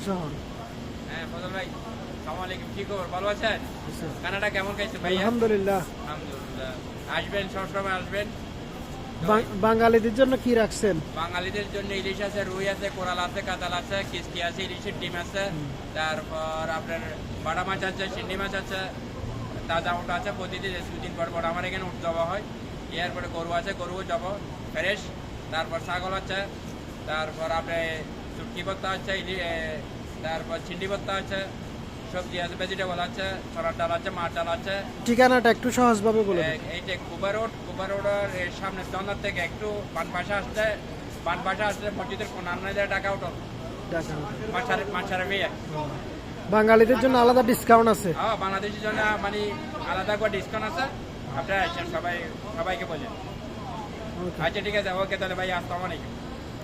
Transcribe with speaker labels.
Speaker 1: শহর।
Speaker 2: হ্যাঁ ফজল ভাই, আসসালামু আলাইকুম, কি খবর, ভালো আছেন? কানাডা কেমন খাইছে ভাই?
Speaker 1: আলহামদুলিল্লাহ।
Speaker 2: আলহামদুলিল্লাহ। আসবেন, সবসময় আসবেন।
Speaker 1: বাঙালিদের জন্য কি রাখছেন?
Speaker 2: বাঙালিদের জন্য ইলিশ আছে, রুই আছে, কোরাল আছে, কাতাল আছে, কিস্তি আছে, ইলিশের ডিম আছে, তারপর আপনার বাটা মাছ আছে, সিন্ডি মাছ আছে, তাজা উঠ আছে, প্রতিদিন দুদিন পর পর আমার এখানে উঠ জবা হয়। এরপরে গরু আছে, গরুও জব ফ্রেশ। তারপর ছাগল আছে, তারপর আপনার চুটকি ভর্তা আছে, তারপর চিন্ডি ভর্তা আছে, সবজি আছে, ভেজিটেবল আছে, ছড়ার ডাল আছে, মাছ ডাল আছে।
Speaker 1: ঠিকানাটা একটু সহজভাবে বলে দিন।
Speaker 2: এইটা কুবা রোডের সামনে চন্দার থেকে একটু বান পাশে আসলে মসজিদের কোনার টাকা উঠো মাছারে মেয়ে।
Speaker 1: বাঙালিদের জন্য আলাদা ডিসকাউন্ট আছে?
Speaker 2: হ্যাঁ, বাংলাদেশের জন্য মানে আলাদা করে ডিসকাউন্ট আছে, আপনারা আসেন, সবাইকে বলেন। আচ্ছা ঠিক আছে, ওকে তাহলে ভাই, আসসালামু আলাইকুম।